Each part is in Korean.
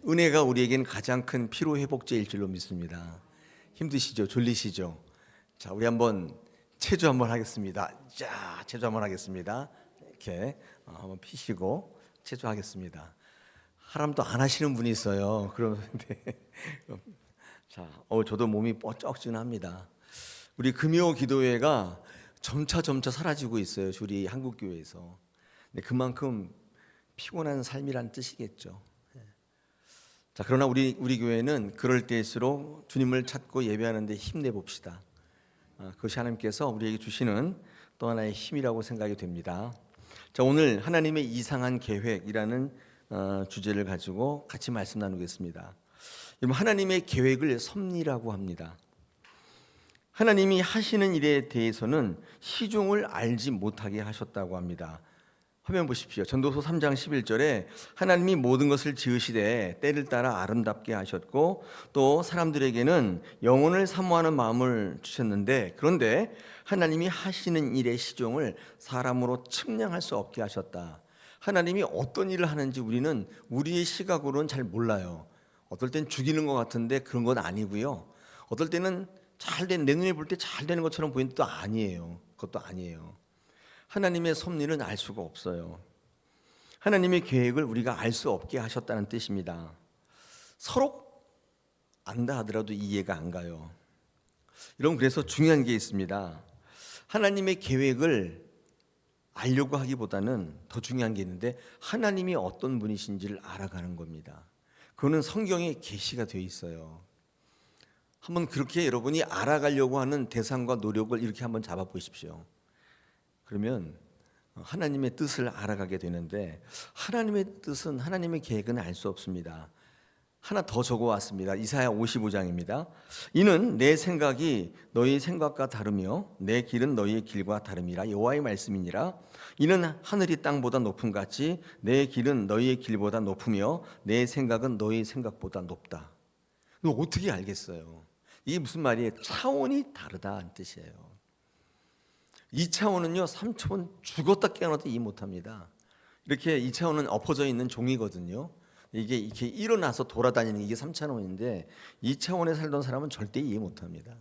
은혜가 우리에겐 가장 큰 피로 회복제일 줄로 믿습니다. 힘드시죠? 졸리시죠? 자, 우리 한번 체조 한번 하겠습니다. 자, 체조 한번 하겠습니다. 이렇게 한번 피시고 체조하겠습니다. 하람도 안 하시는 분이 있어요. 그런데 자, 저도 몸이 뻐쩍지근합니다. 우리 금요 기도회가 점차 사라지고 있어요. 우리 한국 교회에서. 근데 그만큼 피곤한 삶이란 뜻이겠죠. 자, 그러나 우리 교회는 그럴 때일수록 주님을 찾고 예배하는 데 힘내 봅시다. 그것이 하나님께서 우리에게 주시는 또 하나의 힘이라고 생각이 됩니다. 자, 오늘 하나님의 이상한 계획이라는 주제를 가지고 같이 말씀 나누겠습니다. 여러분, 하나님의 계획을 섭리라고 합니다. 하나님이 하시는 일에 대해서는 시종을 알지 못하게 하셨다고 합니다. 화면 보십시오. 전도서 3장 11절에 하나님이 모든 것을 지으시되 때를 따라 아름답게 하셨고 또 사람들에게는 영혼을 사모하는 마음을 주셨는데 그런데 하나님이 하시는 일의 시종을 사람으로 측량할 수 없게 하셨다. 하나님이 어떤 일을 하는지 우리는 우리의 시각으로는 잘 몰라요. 어떨 땐 죽이는 것 같은데 그런 건 아니고요. 어떨 때는 내 눈에 볼 때 잘 되는 것처럼 보이는데 또 아니에요. 그것도 아니에요. 하나님의 섭리는 알 수가 없어요. 하나님의 계획을 우리가 알 수 없게 하셨다는 뜻입니다. 서로 안다 하더라도 이해가 안 가요. 여러분, 그래서 중요한 게 있습니다. 하나님의 계획을 알려고 하기보다는 더 중요한 게 있는데 하나님이 어떤 분이신지를 알아가는 겁니다. 그거는 성경에 계시가 되어 있어요. 한번 그렇게 여러분이 알아가려고 하는 대상과 노력을 이렇게 한번 잡아 보십시오. 그러면 하나님의 뜻을 알아가게 되는데 하나님의 뜻은, 하나님의 계획은 알 수 없습니다. 하나 더 적어왔습니다. 이사야 55장입니다. 이는 내 생각이 너희 생각과 다르며 내 길은 너희의 길과 다름이라 여호와의 말씀이니라. 이는 하늘이 땅보다 높음 같이 내 길은 너희의 길보다 높으며 내 생각은 너희 생각보다 높다. 이거 어떻게 알겠어요? 이게 무슨 말이에요? 차원이 다르다는 뜻이에요. 2차원은요 3차원 죽었다 깨어나도 이해 못합니다. 이렇게 2차원은 엎어져 있는 종이거든요. 이게 이렇게 일어나서 돌아다니는 이게 3차원인데 2차원에 살던 사람은 절대 이해 못합니다.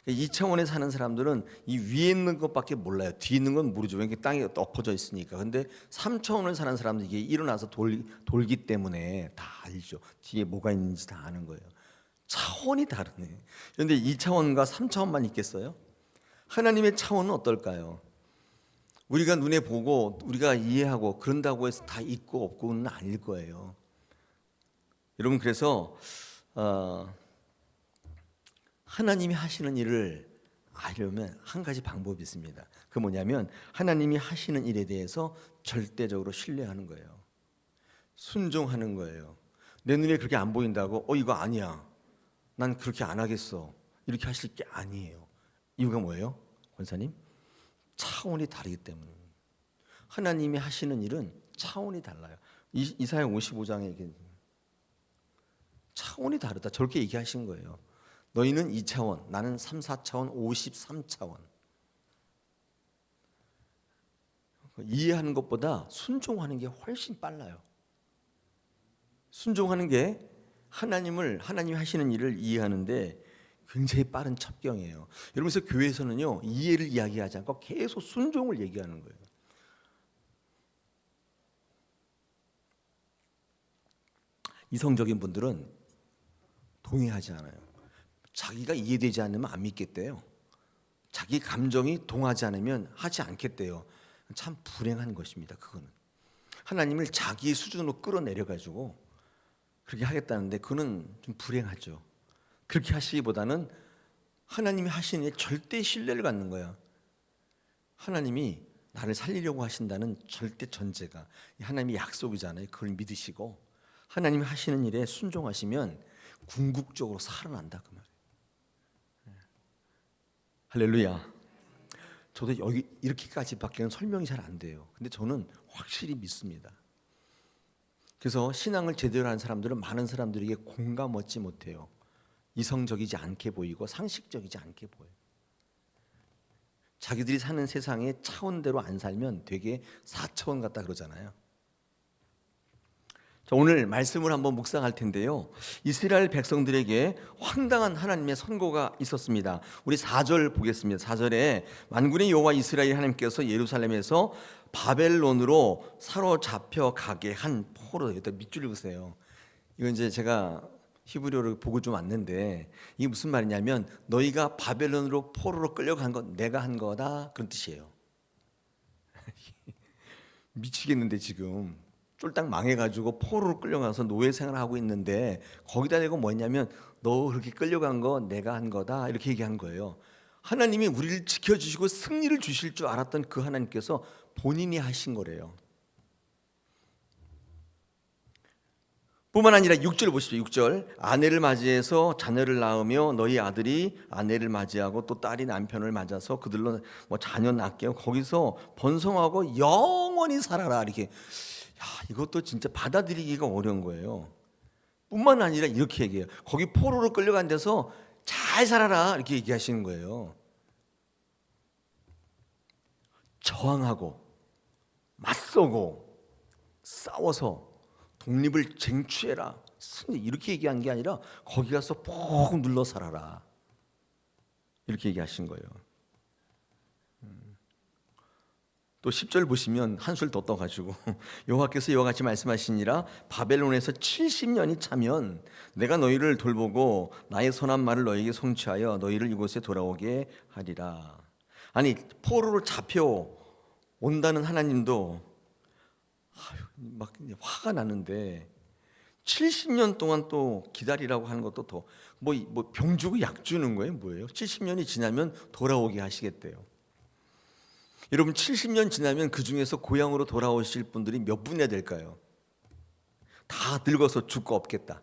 2차원에 사는 사람들은 이 위에 있는 것밖에 몰라요. 뒤에 있는 건 모르죠. 왜 땅에 엎어져 있으니까. 근데 3차원을 사는 사람들 이게 일어나서 돌기 때문에 다 알죠. 뒤에 뭐가 있는지 다 아는 거예요. 차원이 다르네. 그런데 2차원과 3차원만 있겠어요? 하나님의 차원은 어떨까요? 우리가 눈에 보고 우리가 이해하고 그런다고 해서 다 있고 없고는 아닐 거예요. 여러분, 그래서 하나님이 하시는 일을 알려면 한 가지 방법이 있습니다. 그 뭐냐면 하나님이 하시는 일에 대해서 절대적으로 신뢰하는 거예요. 순종하는 거예요. 내 눈에 그렇게 안 보인다고 이거 아니야, 난 그렇게 안 하겠어, 이렇게 하실 게 아니에요. 이유가 뭐예요? 권사님? 차원이 다르기 때문에. 하나님이 하시는 일은 차원이 달라요. 이사야 55장에 차원이 다르다 저렇게 얘기하신 거예요. 너희는 2차원, 나는 3, 4차원, 53차원. 이해하는 것보다 순종하는 게 훨씬 빨라요. 순종하는 게 하나님이 하시는 일을 이해하는데 굉장히 빠른 첩경이에요. 여러분, 그래서 교회에서는요 이해를 이야기하지 않고 계속 순종을 얘기하는 거예요. 이성적인 분들은 동의하지 않아요. 자기가 이해되지 않으면 안 믿겠대요. 자기 감정이 동하지 않으면 하지 않겠대요. 참 불행한 것입니다. 그거는 하나님을 자기 수준으로 끌어내려 가지고 그렇게 하겠다는데 그거는 좀 불행하죠. 그렇게 하시기보다는 하나님이 하시는 일 절대 신뢰를 갖는 거야. 하나님이 나를 살리려고 하신다는 절대 전제가 하나님의 약속이잖아요. 그걸 믿으시고 하나님이 하시는 일에 순종하시면 궁극적으로 살아난다, 그 말이에요. 할렐루야. 저도 여기 이렇게까지밖에는 설명이 잘 안 돼요. 근데 저는 확실히 믿습니다. 그래서 신앙을 제대로 하는 사람들은 많은 사람들에게 공감 얻지 못해요. 이성적이지 않게 보이고 상식적이지 않게 보여요. 자기들이 사는 세상의 차원대로 안 살면 되게 4차원 같다 그러잖아요. 자, 오늘 말씀을 한번 묵상할 텐데요. 이스라엘 백성들에게 황당한 하나님의 선고가 있었습니다. 우리 4절 보겠습니다. 4절에 만군의 여호와 이스라엘 하나님께서 예루살렘에서 바벨론으로 사로잡혀 가게 한 포로. 여기다 밑줄 보세요. 이건 이제 제가 히브리어를 보고 좀 왔는데 이게 무슨 말이냐면 너희가 바벨론으로 포로로 끌려간 건 내가 한 거다, 그런 뜻이에요. 미치겠는데 지금 쫄딱 망해가지고 포로로 끌려가서 노예 생활하고 있는데 거기다 대고 뭐냐면 너 그렇게 끌려간 거 내가 한 거다, 이렇게 얘기한 거예요. 하나님이 우리를 지켜주시고 승리를 주실 줄 알았던 그 하나님께서 본인이 하신 거래요. 뿐만 아니라 6절 보십시오. 6절 아내를 맞이해서 자녀를 낳으며 너희 아들이 아내를 맞이하고 또 딸이 남편을 맞아서 그들로 뭐 자녀 낳게 하고 거기서 번성하고 영원히 살아라, 이렇게. 야, 이것도 진짜 받아들이기가 어려운 거예요. 뿐만 아니라 이렇게 얘기해요. 거기 포로로 끌려간 데서 잘 살아라, 이렇게 얘기하시는 거예요. 저항하고 맞서고 싸워서 독립을 쟁취해라, 승리, 이렇게 얘기한 게 아니라 거기 가서 푹 눌러 살아라, 이렇게 얘기하신 거예요. 또 10절 보시면 한술 더 떠가지고 여호와께서 이와 같이 말씀하시니라 바벨론에서 70년이 차면 내가 너희를 돌보고 나의 선한 말을 너희에게 성취하여 너희를 이곳에 돌아오게 하리라. 아니, 포로로 잡혀 온다는 하나님도 막 화가 나는데 70년 동안 또 기다리라고 하는 것도 더 병 주고 약 주는 거예요? 뭐예요? 70년이 지나면 돌아오게 하시겠대요. 여러분, 70년 지나면 그 중에서 고향으로 돌아오실 분들이 몇 분이나 될까요? 다 늙어서 죽고 없겠다.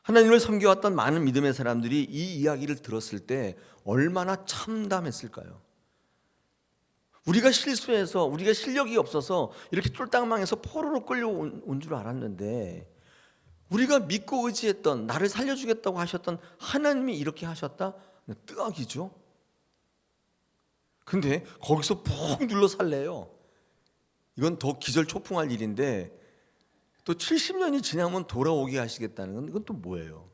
하나님을 섬겨왔던 많은 믿음의 사람들이 이 이야기를 들었을 때 얼마나 참담했을까요? 우리가 실수해서, 우리가 실력이 없어서 이렇게 쫄딱망해서 포로로 끌려온 줄 알았는데 우리가 믿고 의지했던, 나를 살려주겠다고 하셨던 하나님이 이렇게 하셨다? 뜨악이죠. 근데 거기서 푹 눌러 살래요. 이건 더 기절초풍할 일인데 또 70년이 지나면 돌아오게 하시겠다는 건 이건 또 뭐예요?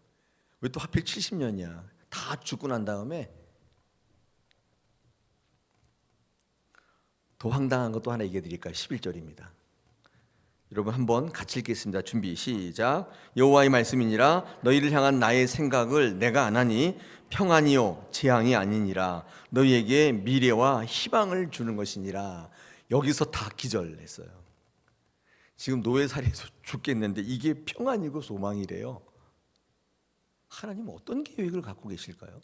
왜 또 하필 70년이야? 다 죽고 난 다음에. 더 황당한 것도 하나 얘기해 드릴까요? 11절입니다. 여러분 한번 같이 읽겠습니다. 준비 시작. 여호와의 말씀이니라 너희를 향한 나의 생각을 내가 안 하니 평안이요 재앙이 아니니라 너희에게 미래와 희망을 주는 것이니라. 여기서 다 기절했어요. 지금 노예살이에서 죽겠는데 이게 평안이고 소망이래요. 하나님은 어떤 계획을 갖고 계실까요?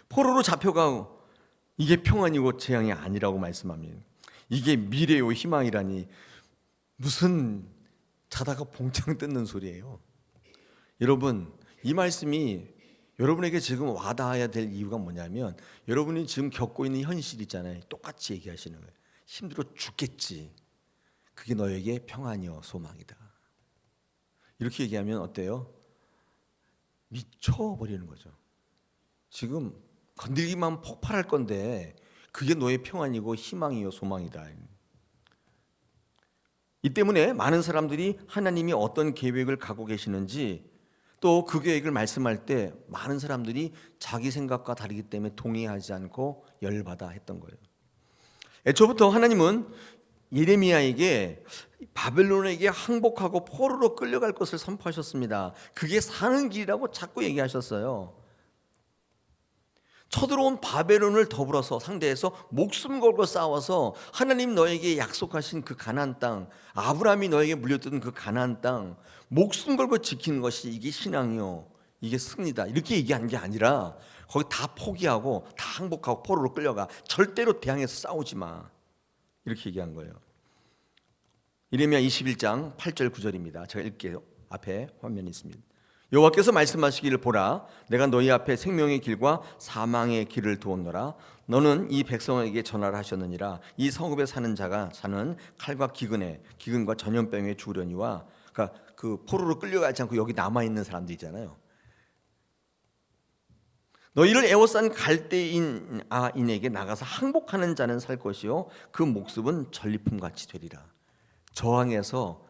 포로로 잡혀가고 이게 평안이고 재앙이 아니라고 말씀합니다. 이게 미래요 희망이라니 무슨 자다가 봉창 뜯는 소리예요. 여러분, 이 말씀이 여러분에게 지금 와닿아야 될 이유가 뭐냐면 여러분이 지금 겪고 있는 현실 있잖아요. 똑같이 얘기하시는 거예요. 힘들어 죽겠지. 그게 너에게 평안이요 소망이다. 이렇게 얘기하면 어때요? 미쳐버리는 거죠. 지금 건들기만 폭발할 건데 그게 너의 평안이고 희망이요 소망이다. 이 때문에 많은 사람들이 하나님이 어떤 계획을 갖고 계시는지 또 그 계획을 말씀할 때 많은 사람들이 자기 생각과 다르기 때문에 동의하지 않고 열받아 했던 거예요. 애초부터 하나님은 예레미야에게 바벨론에게 항복하고 포로로 끌려갈 것을 선포하셨습니다. 그게 사는 길이라고 자꾸 얘기하셨어요. 쳐들어온 바벨론을 더불어서 상대해서 목숨 걸고 싸워서 하나님 너에게 약속하신 그 가나안 땅, 아브라함이 너에게 물려주던 그 가나안 땅 목숨 걸고 지키는 것이 이게 신앙이요, 이게 승리다, 이렇게 얘기한 게 아니라 거기 다 포기하고 다 항복하고 포로로 끌려가, 절대로 대항해서 싸우지 마, 이렇게 얘기한 거예요. 이레미야 21장 8절 9절입니다. 제가 읽게요. 앞에 화면이 있습니다. 여호와께서 말씀하시기를 보라 내가 너희 앞에 생명의 길과 사망의 길을 두었노라. 너는 이 백성에게 전하라 하셨느니라. 이 성읍에 사는 자가 사는 칼과 기근과 전염병에 죽으려니와. 그러니까 그 포로로 끌려가지 않고 여기 남아있는 사람들 있잖아요. 너희를 애워싼 갈대인에게 나가서 항복하는 자는 살 것이요 그 목숨은 전리품같이 되리라. 저항해서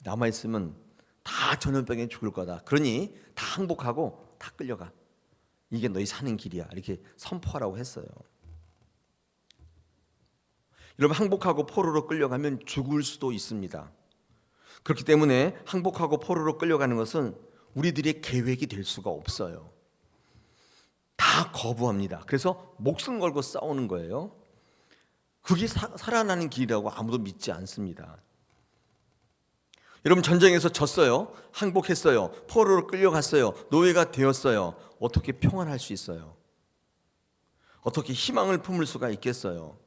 남아 있으면 다 전염병에 죽을 거다. 그러니 다 항복하고 다 끌려가. 이게 너희 사는 길이야. 이렇게 선포하라고 했어요. 여러분, 항복하고 포로로 끌려가면 죽을 수도 있습니다. 그렇기 때문에 항복하고 포로로 끌려가는 것은 우리들의 계획이 될 수가 없어요. 다 거부합니다. 그래서 목숨 걸고 싸우는 거예요. 그게 살아나는 길이라고 아무도 믿지 않습니다. 여러분, 전쟁에서 졌어요. 항복했어요. 포로로 끌려갔어요. 노예가 되었어요. 어떻게 평안할 수 있어요? 어떻게 희망을 품을 수가 있겠어요?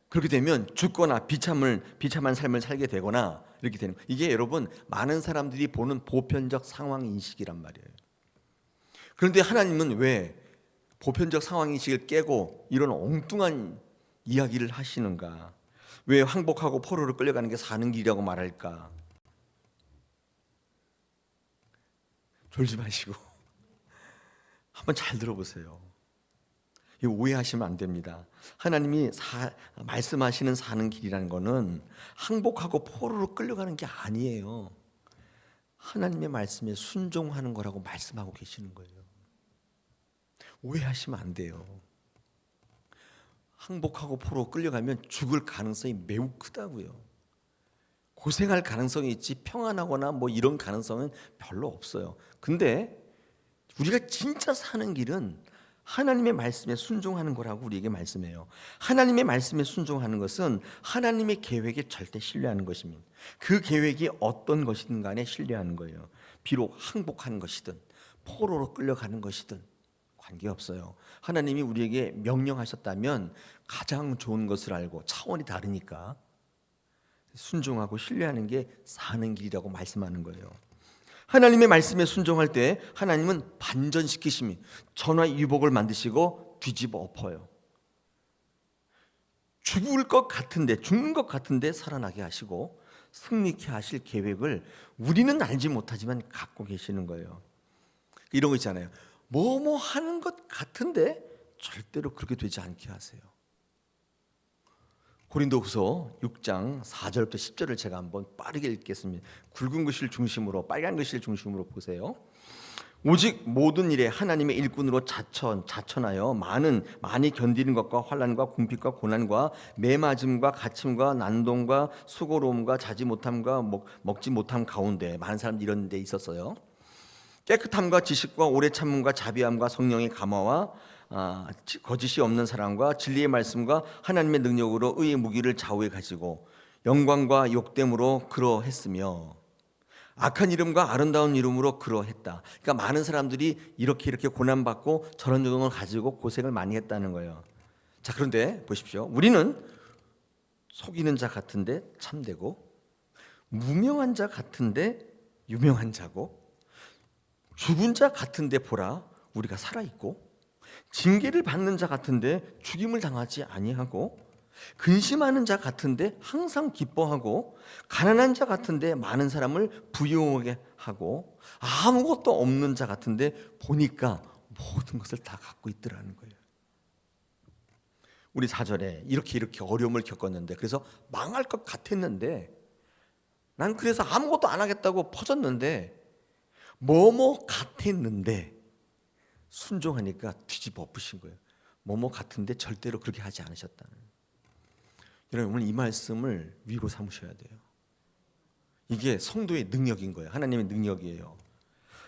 그렇게 되면 죽거나 비참한 삶을 살게 되거나 이렇게 되는 거예요. 이게 여러분, 많은 사람들이 보는 보편적 상황 인식이란 말이에요. 그런데 하나님은 왜 보편적 상황 인식을 깨고 이런 엉뚱한 이야기를 하시는가? 왜 항복하고 포로로 끌려가는 게 사는 길이라고 말할까? 졸지 마시고 한번 잘 들어보세요. 이 오해하시면 안 됩니다. 하나님이 말씀하시는 사는 길이라는 거는 항복하고 포로로 끌려가는 게 아니에요. 하나님의 말씀에 순종하는 거라고 말씀하고 계시는 거예요. 오해하시면 안 돼요. 항복하고 포로로 끌려가면 죽을 가능성이 매우 크다고요. 고생할 가능성이 있지 평안하거나 뭐 이런 가능성은 별로 없어요. 근데 우리가 진짜 사는 길은 하나님의 말씀에 순종하는 거라고 우리에게 말씀해요. 하나님의 말씀에 순종하는 것은 하나님의 계획에 절대 신뢰하는 것입니다. 그 계획이 어떤 것이든 간에 신뢰하는 거예요. 비록 항복하는 것이든 포로로 끌려가는 것이든 관계없어요. 하나님이 우리에게 명령하셨다면 가장 좋은 것을 알고 차원이 다르니까 순종하고 신뢰하는 게 사는 길이라고 말씀하는 거예요. 하나님의 말씀에 순종할 때 하나님은 반전시키심이 전화 유복을 만드시고 뒤집어 엎어요. 죽을 것 같은데, 죽는 것 같은데 살아나게 하시고 승리케 하실 계획을 우리는 알지 못하지만 갖고 계시는 거예요. 이런 거 있잖아요. 뭐뭐 하는 것 같은데 절대로 그렇게 되지 않게 하세요. 고린도후서 6장 4절부터 10절을 제가 한번 빠르게 읽겠습니다. 굵은 글씨를 중심으로, 빨간 글씨를 중심으로 보세요. 오직 모든 일에 하나님의 일꾼으로 자천하여 많이 견디는 것과 환난과 궁핍과 고난과 매맞음과 갇힘과 난동과 수고로움과 자지 못함과 먹지 못함 가운데 많은 사람들이 이런 데 있었어요. 깨끗함과 지식과 오래 참음과 자비함과 성령의 감화와 거짓이 없는 사랑과 진리의 말씀과 하나님의 능력으로 의의 무기를 좌우에 가지고 영광과 욕됨으로 그러했으며 악한 이름과 아름다운 이름으로 그러했다. 그러니까 많은 사람들이 이렇게 고난받고 저런 영을 가지고 고생을 많이 했다는 거예요. 자, 그런데 보십시오. 우리는 속이는 자 같은데 참되고 무명한 자 같은데 유명한 자고 죽은 자 같은데 보라 우리가 살아있고 징계를 받는 자 같은데 죽임을 당하지 아니하고 근심하는 자 같은데 항상 기뻐하고 가난한 자 같은데 많은 사람을 부유하게 하고 아무것도 없는 자 같은데 보니까 모든 것을 다 갖고 있더라는 거예요. 우리 4절에 이렇게 어려움을 겪었는데 그래서 망할 것 같았는데 난 그래서 아무것도 안 하겠다고 퍼졌는데 뭐뭐 같았는데 순종하니까 뒤집어 엎으신 거예요. 뭐뭐 같은데 절대로 그렇게 하지 않으셨다는. 여러분, 오늘 이 말씀을 위로 삼으셔야 돼요. 이게 성도의 능력인 거예요. 하나님의 능력이에요.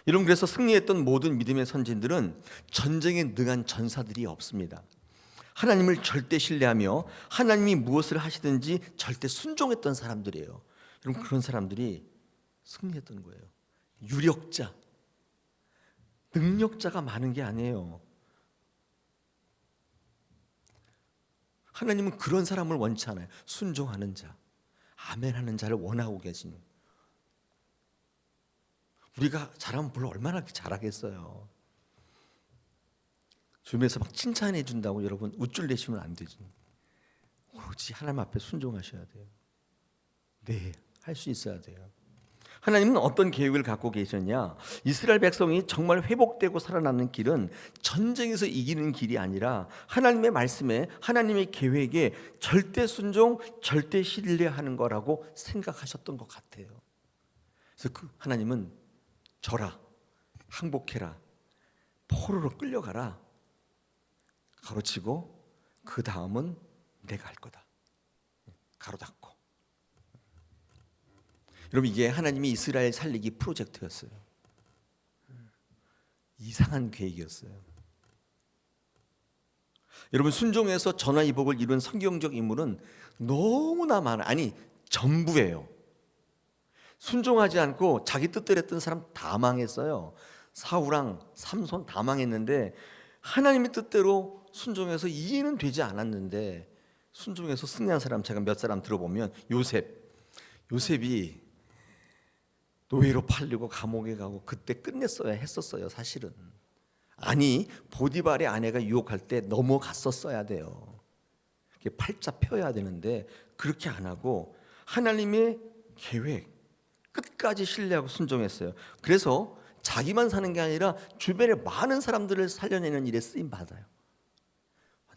여러분, 그래서 승리했던 모든 믿음의 선진들은 전쟁에 능한 전사들이 없습니다. 하나님을 절대 신뢰하며 하나님이 무엇을 하시든지 절대 순종했던 사람들이에요. 여러분, 그런 사람들이 승리했던 거예요. 유력자, 능력자가 많은 게 아니에요. 하나님은 그런 사람을 원치 않아요. 순종하는 자, 아멘하는 자를 원하고 계신. 우리가 잘하면 별로 얼마나 잘하겠어요. 주변에서 막 칭찬해 준다고 여러분 우쭐 내시면 안 되지. 오로지 하나님 앞에 순종하셔야 돼요. 네, 할 수 있어야 돼요. 하나님은 어떤 계획을 갖고 계셨냐? 이스라엘 백성이 정말 회복되고 살아나는 길은 전쟁에서 이기는 길이 아니라 하나님의 말씀에, 하나님의 계획에 절대 순종, 절대 신뢰하는 거라고 생각하셨던 것 같아요. 그래서 하나님은 져라, 항복해라, 포로로 끌려가라 가로치고 그 다음은 내가 할 거다 가로닫고. 여러분, 이게 하나님이 이스라엘 살리기 프로젝트였어요. 이상한 계획이었어요. 여러분, 순종해서 전화위복을 이룬 성경적 인물은 너무나 많아요. 아니, 전부예요. 순종하지 않고 자기 뜻대로 했던 사람 다 망했어요. 사울랑 삼손 다 망했는데, 하나님의 뜻대로 순종해서 이해는 되지 않았는데 순종해서 승리한 사람, 제가 몇 사람 들어보면 요셉이 노예로 팔리고 감옥에 가고 그때 끝냈어야 했었어요. 사실은 아니, 보디발의 아내가 유혹할 때 넘어갔었어야 돼요. 팔자 펴야 되는데 그렇게 안 하고 하나님의 계획 끝까지 신뢰하고 순종했어요. 그래서 자기만 사는 게 아니라 주변에 많은 사람들을 살려내는 일에 쓰임 받아요.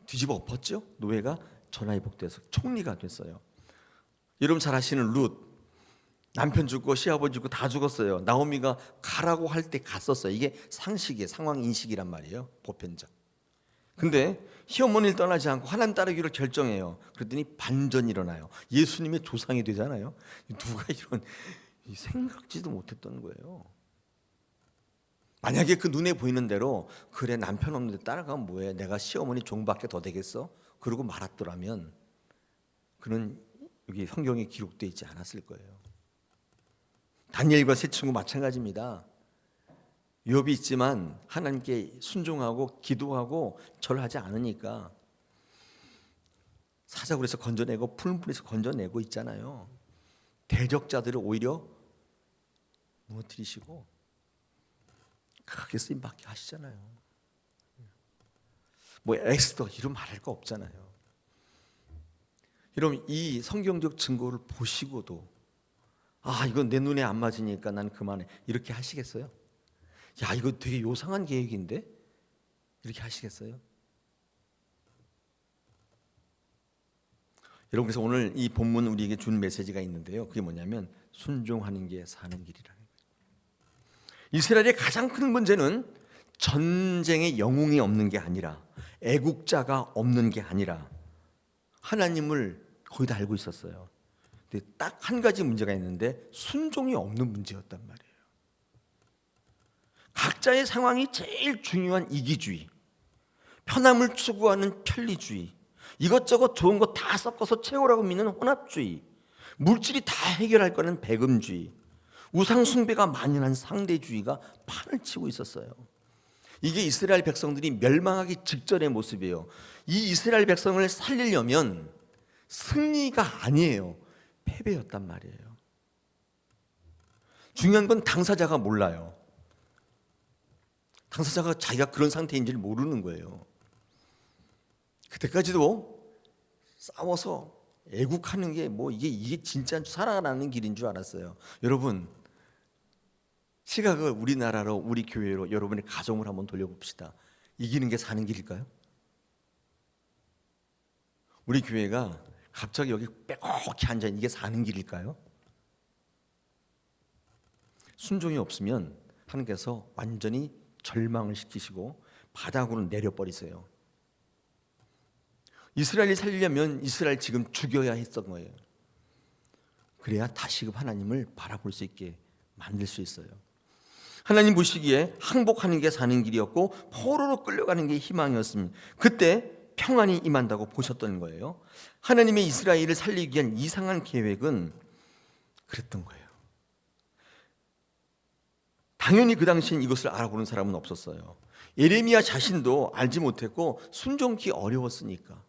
뒤집어 엎었죠. 노예가 전화위복돼서 총리가 됐어요. 여러분 잘 아시는 룻, 남편 죽고 시아버지 죽고 다 죽었어요. 나오미가 가라고 할 때 갔었어요. 이게 상식이에요. 상황 인식이란 말이에요. 보편적. 근데 시어머니를 떠나지 않고 하나님 따르기로 결정해요. 그랬더니 반전이 일어나요. 예수님의 조상이 되잖아요. 누가 이런 생각지도 못했던 거예요. 만약에 그 눈에 보이는 대로 그래, 남편 없는데 따라가면 뭐해, 내가 시어머니 종밖에 더 되겠어? 그러고 말았더라면 그는 여기 성경에 기록되어 있지 않았을 거예요. 다니엘과 세 친구 마찬가지입니다. 유업이 있지만 하나님께 순종하고 기도하고 절하지 않으니까 사자굴에서 건져내고 푸른 불에서 건져내고 있잖아요. 대적자들을 오히려 무너뜨리시고 크게 쓰임받게 하시잖아요. 뭐 엑스더 이런 말할 거 없잖아요. 여러분, 이 성경적 증거를 보시고도 이건 내 눈에 안 맞으니까 난 그만해 이렇게 하시겠어요? 야, 이거 되게 요상한 계획인데 이렇게 하시겠어요? 여러분, 그래서 오늘 이 본문 우리에게 준 메시지가 있는데요. 그게 뭐냐면 순종하는 게 사는 길이라는 거예요. 이스라엘의 가장 큰 문제는 전쟁에 영웅이 없는 게 아니라, 애국자가 없는 게 아니라 하나님을 거의 다 알고 있었어요. 근데 딱 한 가지 문제가 있는데 순종이 없는 문제였단 말이에요. 각자의 상황이 제일 중요한 이기주의, 편함을 추구하는 편리주의, 이것저것 좋은 거 다 섞어서 채우라고 믿는 혼합주의, 물질이 다 해결할 거는 배금주의, 우상 숭배가 만연한 상대주의가 판을 치고 있었어요. 이게 이스라엘 백성들이 멸망하기 직전의 모습이에요. 이 이스라엘 백성을 살리려면 승리가 아니에요. 패배였단 말이에요. 중요한 건 당사자가 몰라요. 당사자가 자기가 그런 상태인지를 모르는 거예요. 그때까지도 싸워서 애국하는 게 뭐 이게 진짜 살아가는 길인 줄 알았어요. 여러분, 시각을 우리나라로, 우리 교회로, 여러분의 가정을 한번 돌려봅시다. 이기는 게 사는 길일까요? 우리 교회가 갑자기 여기 빼곡히 앉아 있는 게 사는 길일까요? 순종이 없으면 하나님께서 완전히 절망을 시키시고 바닥으로 내려버리세요. 이스라엘이 살리려면 이스라엘 지금 죽여야 했던 거예요. 그래야 다시금 하나님을 바라볼 수 있게 만들 수 있어요. 하나님 보시기에 항복하는 게 사는 길이었고 포로로 끌려가는 게 희망이었습니다. 그때 평안이 임한다고 보셨던 거예요. 하나님의 이스라엘을 살리기 위한 이상한 계획은 그랬던 거예요. 당연히 그 당시엔 이것을 알아보는 사람은 없었어요. 예레미야 자신도 알지 못했고 순종하기 어려웠으니까.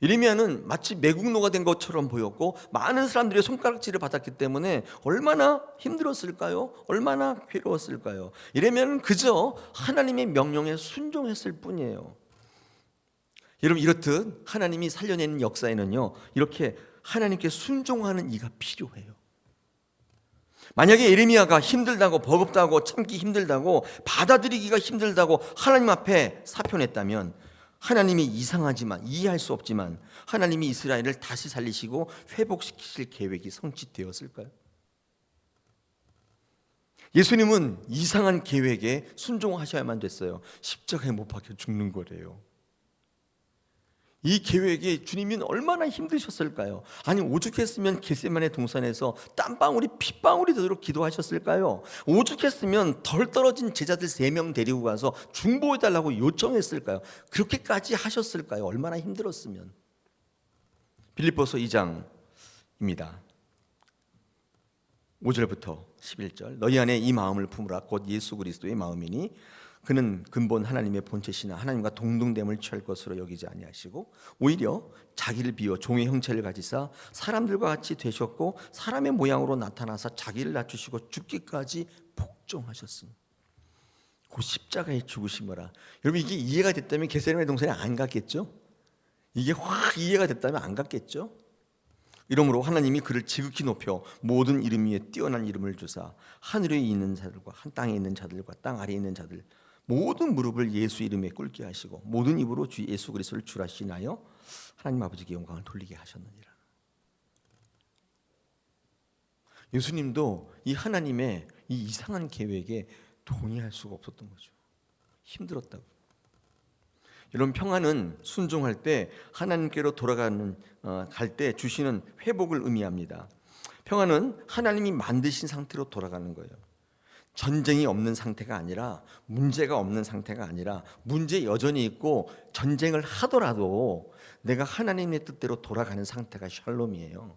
예레미야는 마치 매국노가 된 것처럼 보였고 많은 사람들의 손가락질을 받았기 때문에 얼마나 힘들었을까요? 얼마나 괴로웠을까요? 예레미야는 그저 하나님의 명령에 순종했을 뿐이에요. 여러분, 이렇듯 하나님이 살려내는 역사에는요, 이렇게 하나님께 순종하는 이가 필요해요. 만약에 예레미야가 힘들다고, 버겁다고, 참기 힘들다고, 받아들이기가 힘들다고 하나님 앞에 사표냈다면 하나님이 이상하지만, 이해할 수 없지만 하나님이 이스라엘을 다시 살리시고 회복시키실 계획이 성취되었을까요? 예수님은 이상한 계획에 순종하셔야만 됐어요. 십자가에 못 박혀 죽는 거래요. 이 계획에 주님은 얼마나 힘드셨을까요? 아니, 오죽했으면 겟세마네 동산에서 땀방울이 핏방울이 되도록 기도하셨을까요? 오죽했으면 덜 떨어진 제자들 3명 데리고 가서 중보해달라고 요청했을까요? 그렇게까지 하셨을까요? 얼마나 힘들었으면. 빌립보서 2장입니다. 5절부터 11절. 너희 안에 이 마음을 품으라. 곧 예수 그리스도의 마음이니 그는 근본 하나님의 본체시나 하나님과 동등됨을 취할 것으로 여기지 아니하시고 오히려 자기를 비워 종의 형체를 가지사 사람들과 같이 되셨고 사람의 모양으로 나타나사 자기를 낮추시고 죽기까지 복종하셨으니 그 십자가에 죽으심이라. 여러분, 이게 이해가 됐다면 겟세마네 동산에 안 갔겠죠? 이게 확 이해가 됐다면 안 갔겠죠? 이러므로 하나님이 그를 지극히 높여 모든 이름 위에 뛰어난 이름을 주사 하늘에 있는 자들과 한 땅에 있는 자들과 땅 아래에 있는 자들 모든 무릎을 예수 이름에 꿇게 하시고 모든 입으로 주 예수 그리스도를 주라 시인하여 하나님 아버지께 영광을 돌리게 하셨느니라. 예수님도 이 하나님의 이 이상한 계획에 동의할 수가 없었던 거죠. 힘들었다고. 이런 평안은 순종할 때 하나님께로 돌아가는 갈 때 주시는 회복을 의미합니다. 평안은 하나님이 만드신 상태로 돌아가는 거예요. 전쟁이 없는 상태가 아니라, 문제가 없는 상태가 아니라, 문제 여전히 있고 전쟁을 하더라도 내가 하나님의 뜻대로 돌아가는 상태가 샬롬이에요.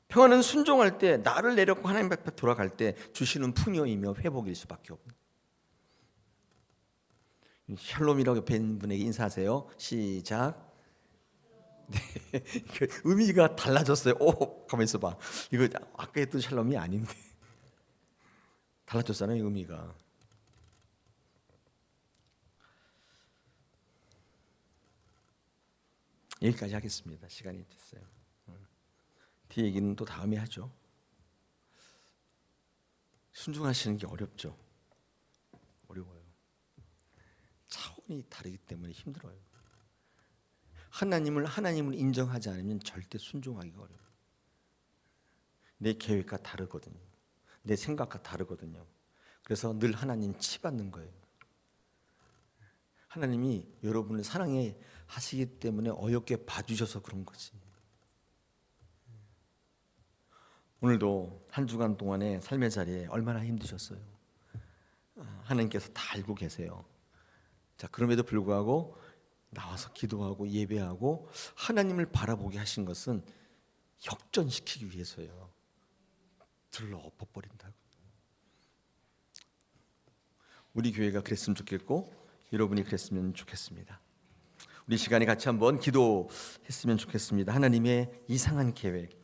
평안은 순종할 때, 나를 내려놓고 하나님 앞에 돌아갈 때 주시는 풍요이며 회복일 수밖에 없는. 샬롬이라고 옆에 있는 분에게 인사하세요. 시작. 네, 의미가 달라졌어요. 오, 가만 있어봐. 이거 아까 했던 샬롬이 아닌데 달라졌잖아요, 의미가. 여기까지 하겠습니다. 시간이 됐어요. 뒤 얘기는 또 다음에 하죠. 순종하시는 게 어렵죠. 어려워요. 차원이 다르기 때문에 힘들어요. 하나님을 인정하지 않으면 절대 순종하기가 어려워요. 내 계획과 다르거든요. 내 생각과 다르거든요. 그래서 늘 하나님 치받는 거예요. 하나님이 여러분을 사랑해 하시기 때문에 어렵게 봐주셔서 그런 거지. 오늘도 한 주간 동안의 삶의 자리에 얼마나 힘드셨어요. 하나님께서 다 알고 계세요. 자, 그럼에도 불구하고 나와서 기도하고 예배하고 하나님을 바라보게 하신 것은 역전시키기 위해서예요. 들러 엎어버린다고. 우리 교회가 그랬으면 좋겠고 여러분이 그랬으면 좋겠습니다. 우리 시간에 같이 한번 기도했으면 좋겠습니다. 하나님의 이상한 계획,